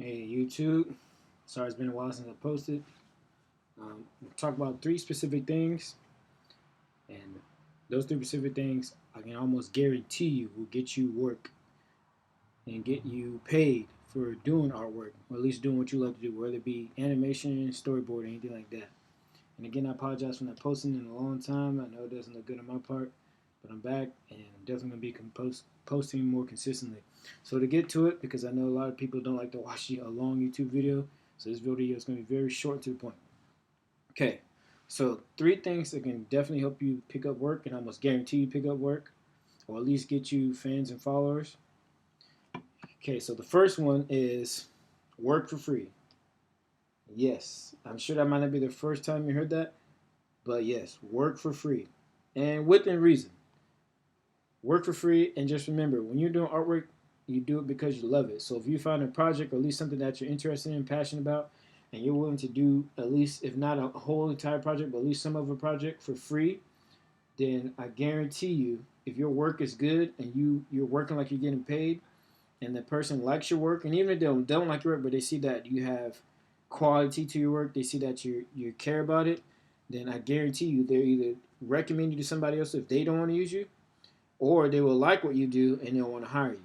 Hey, YouTube. Sorry, it's been a while since I posted. We'll talk about three specific things, and those three specific things I can almost guarantee you will get you work and get you paid for doing artwork, or at least doing what you love to do, whether it be animation, storyboard, or anything like that. And again, I apologize for not posting in a long time. I know it doesn't look good on my part, but I'm back and I'm definitely going to be posting more consistently. So to get to it, because I know a lot of people don't like to watch a long YouTube video, so this video is going to be very short to the point. Okay, so three things that can definitely help you pick up work and almost guarantee you pick up work, or at least get you fans and followers. Okay, so the first one is work for free. Yes, I'm sure that might not be the first time you heard that, but yes, work for free and within reason. Work for free, and just remember, when you're doing artwork, you do it because you love it. So if you find a project or at least something that you're interested in, passionate about, and you're willing to do at least, if not a whole entire project, but at least some of a project for free, then I guarantee you, if your work is good and you're working like you're getting paid, and the person likes your work, and even if they don't like your work, but they see that you have quality to your work, they see that you care about it, then I guarantee you they'll either recommend you to somebody else if they don't want to use you, or they will like what you do and they'll want to hire you.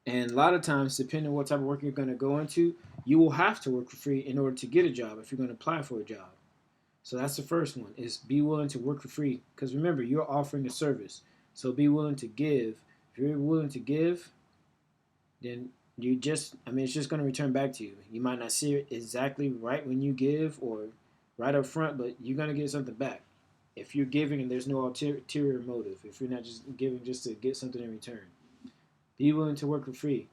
And a lot of times, depending on what type of work you're going to go into, you will have to work for free in order to get a job if you're going to apply for a job. So that's the first one: is be willing to work for free. Because remember, you're offering a service, so be willing to give. If you're willing to give, then it's just going to return back to you. You might not see it exactly right when you give or right up front, but you're going to get something back. If you're giving and there's no ulterior motive, if you're not just giving just to get something in return, be willing to work for free.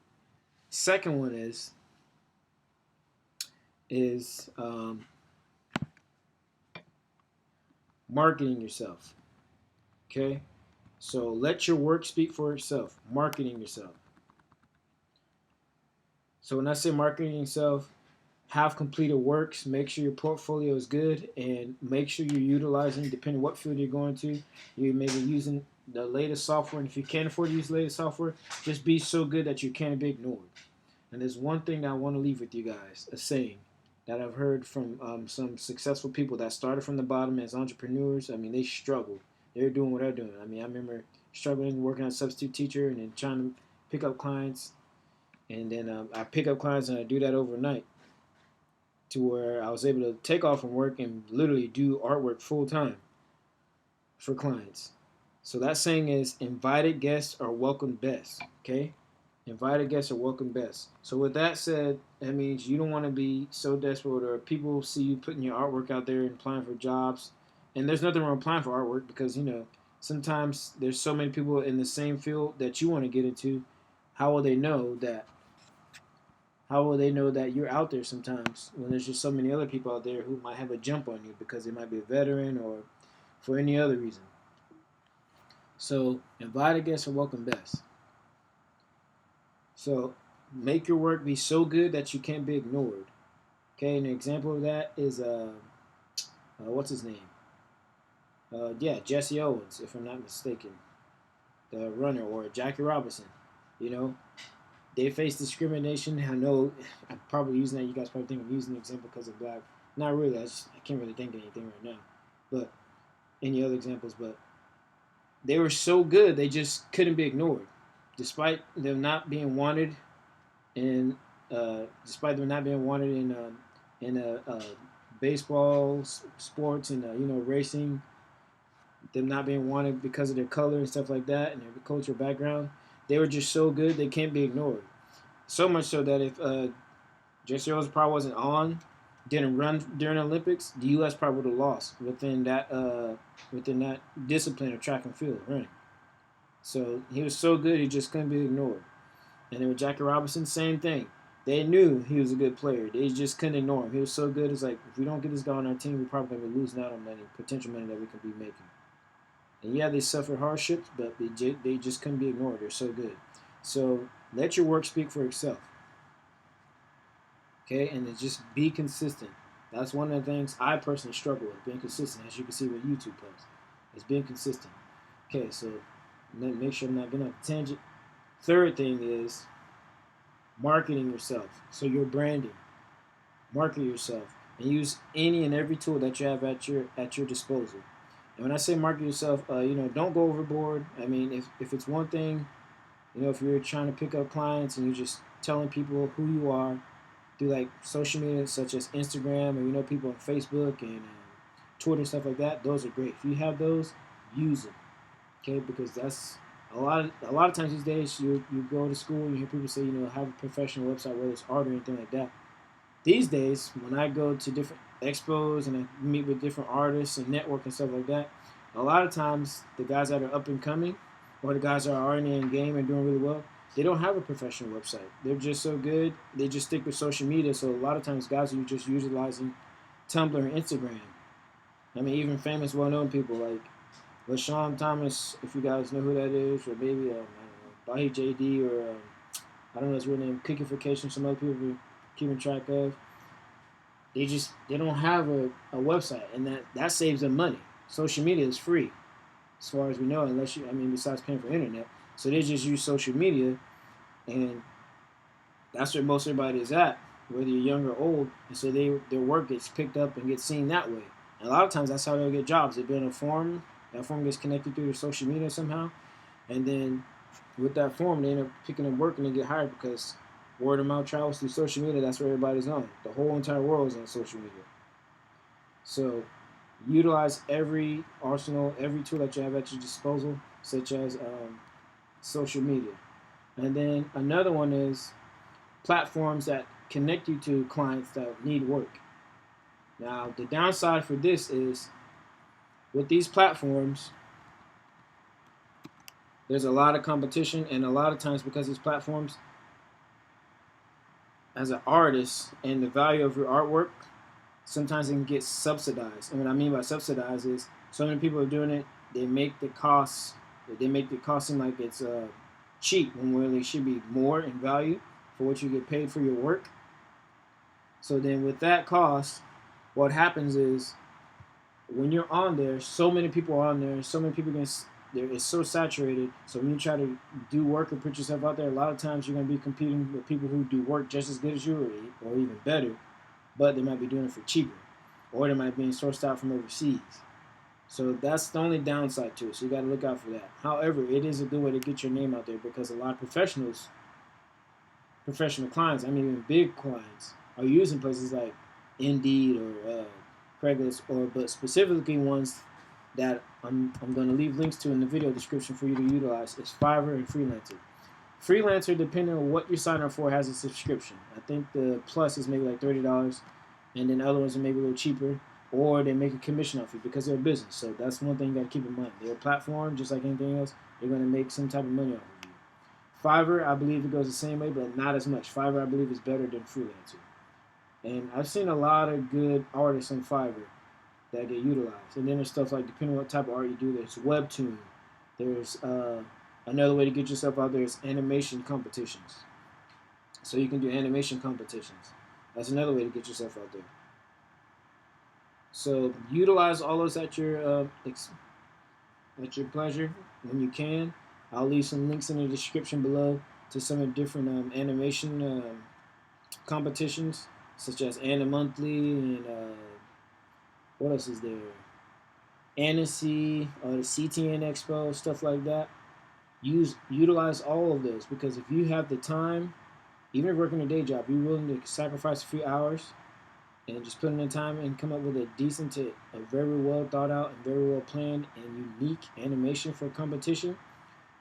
Second one is marketing yourself. Okay, so let your work speak for itself. Marketing yourself. So when I say marketing yourself, have completed works, make sure your portfolio is good, and make sure you're utilizing, depending on what field you're going to, you may be using the latest software. And if you can't afford to use the latest software, just be so good that you can't be ignored. And there's one thing that I want to leave with you guys, a saying that I've heard from some successful people that started from the bottom as entrepreneurs. I mean, they struggled. They're doing what they're doing. I mean, I remember struggling working as a substitute teacher and then trying to pick up clients. And then I pick up clients and I do that overnight to where I was able to take off from work and literally do artwork full time for clients. So that saying is invited guests are welcome best. Okay? Invited guests are welcome best. So with that said, that means you don't want to be so desperate or people see you putting your artwork out there and applying for jobs. And there's nothing wrong applying for artwork because, sometimes there's so many people in the same field that you want to get into. How will they know that how will they know that you're out there sometimes when there's just so many other people out there who might have a jump on you because they might be a veteran or for any other reason? So, invited guests are welcome best. So, make your work be so good that you can't be ignored. Okay, an example of that is what's his name? Yeah, Jesse Owens, if I'm not mistaken, the runner, or Jackie Robinson. You know, they face discrimination. I know I'm probably using that. You guys probably think I'm using the example because of black. Not really. I can't really think of anything right now. But any other examples? But they were so good, they just couldn't be ignored, despite them not being wanted in, baseball, sports, and racing. Them not being wanted because of their color and stuff like that, and their cultural background. They were just so good, they can't be ignored. So much so that if Jesse Owens probably wasn't on, didn't run during the Olympics, the U.S. probably would have lost within that discipline of track and field running. So he was so good, he just couldn't be ignored. And then with Jackie Robinson, same thing. They knew he was a good player. They just couldn't ignore him. He was so good. It's like, if we don't get this guy on our team, we're probably going to be losing out on money, potential money that we could be making. And yeah, they suffered hardships, but they just couldn't be ignored. They're so good. So let your work speak for itself. Okay, and then just be consistent. That's one of the things I personally struggle with, being consistent, as you can see with YouTube posts. It's being consistent. Okay, so make sure I'm not getting off the tangent. Third thing is marketing yourself. So you're branding, market yourself, and use any and every tool that you have at your disposal. And when I say market yourself, don't go overboard. I mean, if it's one thing, if you're trying to pick up clients and you're just telling people who you are through like social media such as Instagram or people on Facebook and Twitter, stuff like that, those are great. If you have those, use them, okay? Because that's a lot of times these days you go to school and you hear people say have a professional website, whether it's art or anything like that. These days, when I go to different expos and I meet with different artists and network and stuff like that, a lot of times the guys that are up and coming or the guys that are already in game and doing really well, they don't have a professional website. They're just so good, they just stick with social media. So a lot of times guys are just utilizing Tumblr and Instagram. I mean, even famous, well-known people like LaShawn Thomas, if you guys know who that is, or maybe, I don't know, Bahi JD, or I don't know his real name, Cookification, some other people we're keeping track of. They don't have a website, and that saves them money. Social media is free, as far as we know, besides paying for internet. So they just use social media, and that's where most everybody is at, whether you're young or old. And so their work gets picked up and gets seen that way. And a lot of times that's how they'll get jobs. They build a forum, that forum gets connected through their social media somehow, and then with that forum they end up picking up work and they get hired because word of mouth travels through social media. That's where everybody's on. The whole entire world is on social media. So utilize every arsenal, every tool that you have at your disposal, such as social media. And then another one is platforms that connect you to clients that need work. Now, the downside for this is with these platforms, there's a lot of competition, and a lot of times because these platforms, as an artist and the value of your artwork, sometimes it can get subsidized. And what I mean by subsidized is so many people are doing it, they make the cost seem like it's cheap when really it should be more in value for what you get paid for your work. So then with that cost, what happens is when you're on there, so many people are on there, so many people it's so saturated. So when you try to do work and put yourself out there, a lot of times you're going to be competing with people who do work just as good as you or even better, but they might be doing it for cheaper, or they might be being sourced out from overseas. So that's the only downside to it. So you got to look out for that. However, it is a good way to get your name out there because a lot of professional clients, even big clients, are using places like Indeed or Craigslist, but specifically ones that I'm going to leave links to in the video description for you to utilize is Fiverr and Freelancer. Freelancer, depending on what you sign up for, has a subscription. I think the plus is maybe like $30, and then other ones are maybe a little cheaper, or they make a commission off you because they're a business. So that's one thing you got to keep in mind. They're a platform, just like anything else. They're going to make some type of money off of you. Fiverr, I believe it goes the same way, but not as much. Fiverr, I believe, is better than Freelancer. And I've seen a lot of good artists on Fiverr that get utilized. And then there's stuff like, depending on what type of art you do, there's Webtoon. There's another way to get yourself out there is animation competitions. So you can do animation competitions. That's another way to get yourself out there. So utilize all those at your pleasure when you can. I'll leave some links in the description below to some of the different animation competitions, such as Animonthly and what else is there? Annecy, the CTN Expo, stuff like that. Utilize all of those because if you have the time, even if working a day job, you're willing to sacrifice a few hours and just put in the time and come up with a decent to a very well thought out and very well planned and unique animation for a competition.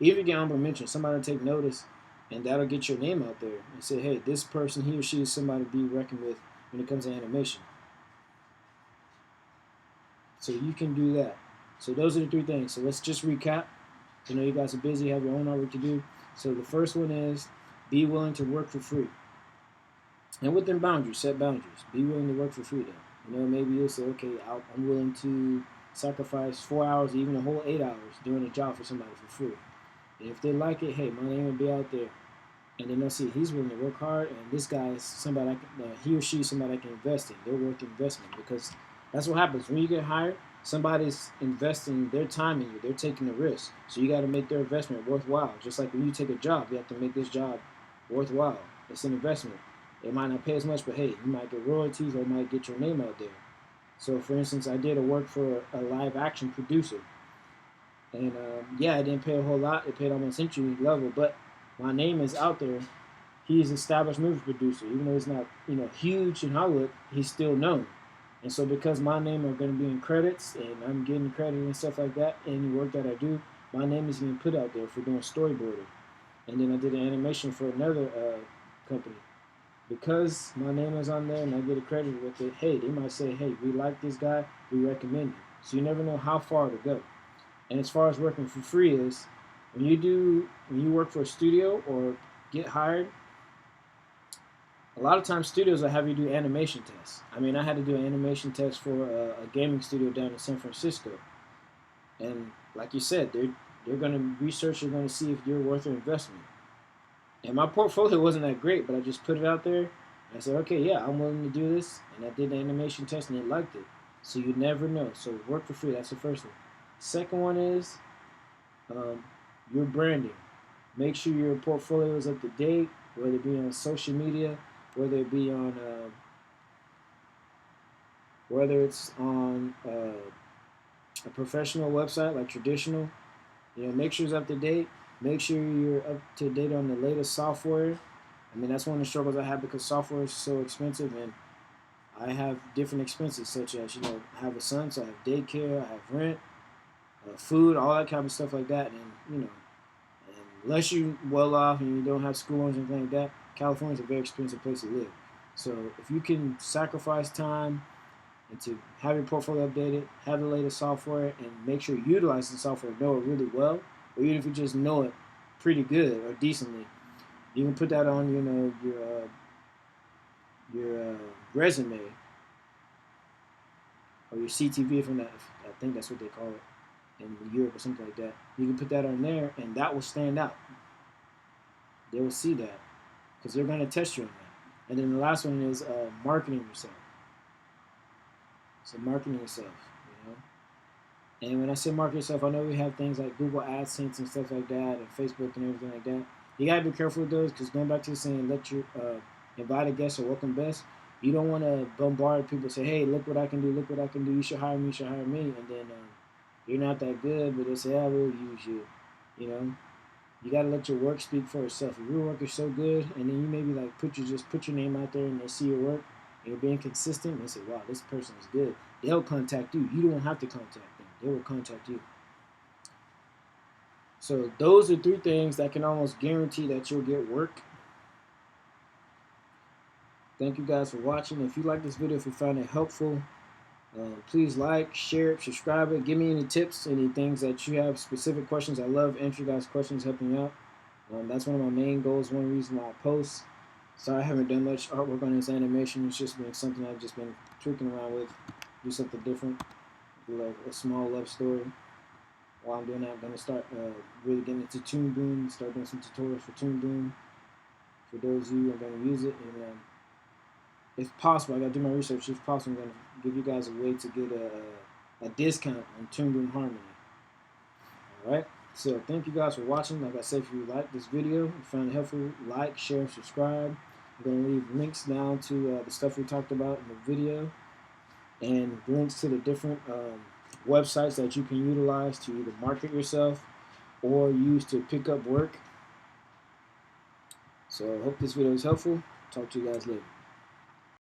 Even if you get honorable mention, somebody will take notice, and that'll get your name out there and say, hey, this person, he or she is somebody to be reckoned with when it comes to animation. So you can do that. So those are the three things. So let's just recap. I know you guys are busy, have your own artwork to do. So the first one is be willing to work for free. And within boundaries, set boundaries. Be willing to work for free then. Maybe you'll say, okay, I'm willing to sacrifice 4 hours, even a whole 8 hours doing a job for somebody for free. And if they like it, hey, my name will be out there. And then they'll see he's willing to work hard, and this guy is somebody he or she is somebody I can invest in. They're worth investment because that's what happens. When you get hired, somebody's investing their time in you. They're taking a risk. So you got to make their investment worthwhile. Just like when you take a job, you have to make this job worthwhile. It's an investment. It might not pay as much, but hey, you might get royalties or it might get your name out there. So, for instance, I did a work for a live action producer, and yeah, it didn't pay a whole lot. It paid almost entry level, but my name is out there. He's an established movie producer, even though he's not huge in Hollywood. He's still known, and so because my name are going to be in credits, and I'm getting credit and stuff like that, any work that I do, my name is being put out there for doing storyboarding. And then I did an animation for another company. Because my name is on there and I get accredited with it, hey, they might say, hey, we like this guy, we recommend him. So you never know how far to go. And as far as working for free is, when you work for a studio or get hired, a lot of times studios will have you do animation tests. I mean, I had to do an animation test for a gaming studio down in San Francisco. And like you said, they're going to research, they're going to see if you're worth their investment. And my portfolio wasn't that great, but I just put it out there. I said, okay, yeah, I'm willing to do this. And I did the animation test and they liked it. So you never know. So work for free. That's the first one. Second one is your branding. Make sure your portfolio is up to date, whether it be on social media, whether it be on, whether it's on a professional website like traditional. Make sure it's up to date. Make sure you're up to date on the latest software. I mean, that's one of the struggles I have because software is so expensive, and I have different expenses such as, I have a son, so I have daycare, I have rent, food, all that kind of stuff like that. And unless you're well off and you don't have school loans or anything like that, California is a very expensive place to live. So if you can sacrifice time and to have your portfolio updated, have the latest software, and make sure you utilize the software, know it really well, or even if you just know it pretty good or decently, you can put that on, your resume or your CTV from that. I think that's what they call it in Europe or something like that. You can put that on there, and that will stand out. They will see that because they're going to test you on that. And then the last one is marketing yourself. So marketing yourself, And when I say market yourself, I know we have things like Google AdSense and stuff like that, and Facebook and everything like that. You gotta be careful with those because going back to saying let your invited guests or welcome guests, you don't want to bombard people. Say, hey, look what I can do, look what I can do. You should hire me, you should hire me, and then you're not that good, but they say, I will use you. You gotta let your work speak for itself. If your work is so good, and then you maybe like put your name out there and they see your work. And you're being consistent, and they say, wow, this person is good. They'll contact you. You don't have to contact them. They will contact you. So those are 3 things that can almost guarantee that you'll get work. Thank you guys for watching. If you like this video, if you found it helpful, please like, share it, subscribe it. Give me any tips, any things that you have, specific questions. I love answering guys' questions, helping you out. That's one of my main goals, one reason why I post. Sorry I haven't done much artwork on this animation. It's just been something I've just been tweaking around with. Do something different. Do a small love story. While I'm doing that, I'm going to start really getting into Toon Boom. Start doing some tutorials for Toon Boom. For those of you who are going to use it. And if possible, I got to do my research. If possible, I'm going to give you guys a way to get a discount on Toon Boom Harmony. Alright? So thank you guys for watching. Like I said, if you like this video, you found it helpful, like, share, and subscribe. I'm going to leave links down to the stuff we talked about in the video and links to the different websites that you can utilize to either market yourself or use to pick up work. So I hope this video is helpful. Talk to you guys later.